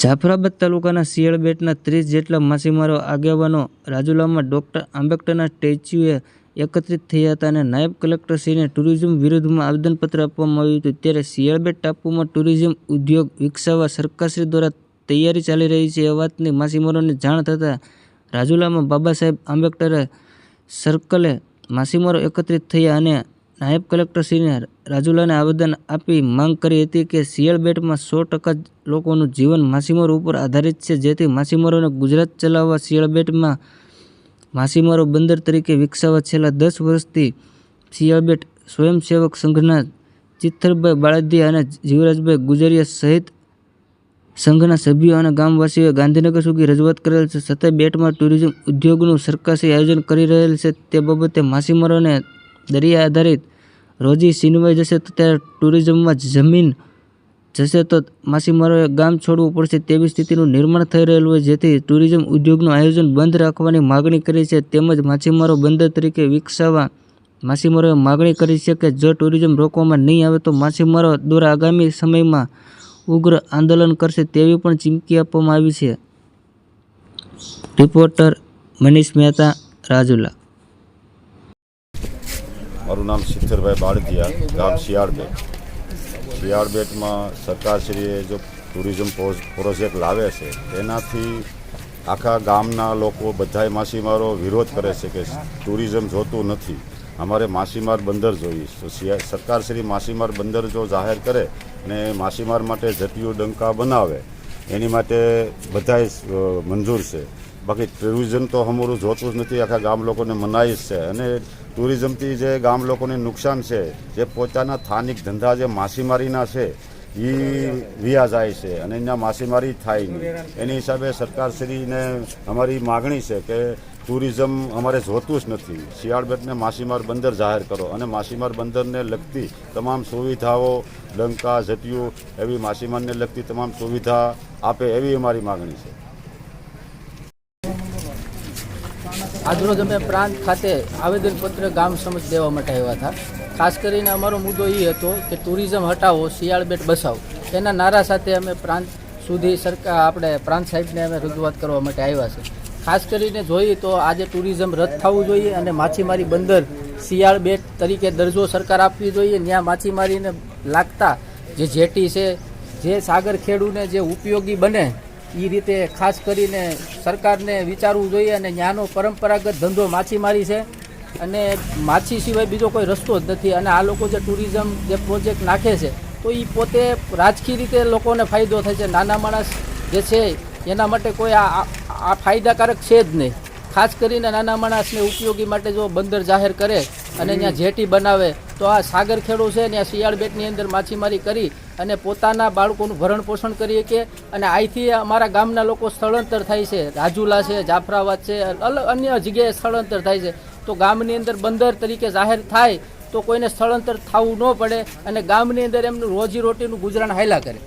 જાફરાબાદ તાલુકાના શિયાળ બેટના 30 જેટલા માછીમારો આગેવાનો રાજુલામાં ડૉક્ટર આંબેડકરના સ્ટેચ્યુએ એકત્રિત થયા હતા અને નાયબ કલેક્ટરશ્રીને ટુરિઝમ વિરુદ્ધમાં આવેદનપત્ર આપવામાં આવ્યું હતું। ત્યારે શિયાળ બેટ ટાપુમાં ટુરિઝમ ઉદ્યોગ વિકસાવવા સરકારશ્રી દ્વારા તૈયારી ચાલી રહી છે એ વાતની માછીમારોને જાણ થતાં રાજુલામાં બાબા સાહેબ આંબેડકર સર્કલે માછીમારો એકત્રિત થયા અને નાયબ કલેક્ટરશ્રીને રાજુલાને આવેદન આપી માંગ કરી હતી કે શિયાળ બેટમાં 100% લોકોનું જીવન માછીમારો ઉપર આધારિત છે, જેથી માછીમારોને ગુજરાત ચલાવવા શિયાળ બેટમાં માછીમારો બંદર તરીકે વિકસાવવા છેલ્લા 10 વર્ષથી શિયાળ બેટ સ્વયંસેવક સંઘના ચિત્તરભાઈ બાળદિયા અને જીવરાજભાઈ ગુજરિયા સહિત સંઘના સભ્યો અને ગામવાસીઓએ ગાંધીનગર સુધી રજૂઆત કરેલ છે, છતાં બેટમાં ટુરિઝમ ઉદ્યોગનું સરકારશ્રી આયોજન કરી રહેલ છે તે બાબતે માછીમારોને દરિયા આધારિત રોજી છીનવાઈ જશે તો ત્યારે ટુરિઝમમાં જમીન જશે તો માછીમારોએ ગામ છોડવું પડશે તેવી સ્થિતિનું નિર્માણ થઈ રહેલું હોય, જેથી ટુરિઝમ ઉદ્યોગનું આયોજન બંધ રાખવાની માગણી કરી છે। તેમજ માછીમારો બંદર તરીકે વિકસાવવા માછીમારોએ માગણી કરી છે કે જો ટુરિઝમ રોકવામાં નહીં આવે તો માછીમારો દ્વારા આગામી સમયમાં ઉગ્ર આંદોલન કરશે તેવી પણ ચીમકી આપવામાં આવી છે। રિપોર્ટર મનીષ મહેતા, રાજુલા। મારું નામ ચિત્તરભાઈ બાળદિયા, ગામ શિયાળબેટ। શિયાળબેટમાં સરકારશ્રીએ જો ટુરિઝમ પ્રોજેક્ટ લાવે છે તેનાથી આખા ગામના લોકો બધાય માછીમારો વિરોધ કરે છે કે ટુરિઝમ જોતું નથી, અમારે માછીમાર બંદર જોઈએ। તો સરકારશ્રી માછીમાર બંદર જો જાહેર કરે ને માછીમાર માટે જટિયું ડંકા બનાવે એની માટે બધાય મંજૂર છે, બાકી ટુરિઝમ તો અમારું જોતું જ નથી, આખા ગામ લોકોને મનાઈ જ છે। અને ટુરિઝમથી જે ગામ લોકોને નુકસાન છે, જે પોતાના સ્થાનિક ધંધા જે માછીમારીના છે એ વિયા જાય છે અને અહીંયા માછીમારી થાય નહીં, એની હિસાબે સરકારશ્રીને અમારી માગણી છે કે ટુરિઝમ અમારે જોતું જ નથી, શિયાળ બેટને માછીમાર બંદર જાહેર કરો અને માછીમાર બંદરને લગતી તમામ સુવિધાઓ ડંકા જટિયું એવી માછીમારને લગતી તમામ સુવિધા આપે એવી અમારી માગણી છે। આજરોજ અમે પ્રાંત ખાતે આવેદનપત્ર ગામ સમક્ષ દેવા માટે આવ્યા હતા। ખાસ કરીને અમારો મુદ્દો એ હતો કે ટુરિઝમ હટાવો, શિયાળ બેટ બસાવો, એના નારા સાથે અમે પ્રાંત સુધી આપણે પ્રાંત સાહેબને અમે રજૂઆત કરવા માટે આવ્યા છે। ખાસ કરીને જોઈએ તો આજે ટુરિઝમ રદ થવું જોઈએ અને માછીમારી બંદર શિયાળ બેટ તરીકે દરજ્જો સરકાર આપવી જોઈએ। ત્યાં માછીમારીને લાગતા જે જેટી છે, જે સાગર ખેડૂને જે ઉપયોગી બને એ રીતે ખાસ કરીને સરકારને વિચારવું જોઈએ અને ત્યાંનો પરંપરાગત ધંધો માછીમારી છે અને માછી સિવાય બીજો કોઈ રસ્તો જ નથી। અને આ લોકો જે ટુરિઝમ જે પ્રોજેક્ટ નાખે છે તો એ પોતે રાજકીય રીતે લોકોને ફાયદો થાય છે, નાના માણસ જે છે એના માટે કોઈ આ ફાયદાકારક છે જ નહીં। ખાસ કરીને નાના માણસને ઉપયોગી માટે જો બંદર જાહેર કરે અને ત્યાં જેટી બનાવે તો આ સાગર ખેડૂ છે ત્યાં શિયાળ બેટની અંદર માછીમારી કરી અને પોતાના બાળકોનું ભરણ પોષણ કરી શકે અને અહીંથી અમારા ગામના લોકો સ્થળાંતર થાય છે, રાજુલા છે, જાફરાબાદ છે, અન્ય જગ્યાએ સ્થળાંતર થાય છે। તો ગામની અંદર બંદર તરીકે જાહેર થાય તો કોઈને સ્થળાંતર થવું ન પડે અને ગામની અંદર એમનું રોજીરોટીનું ગુજરાન હાલ્યા કરે।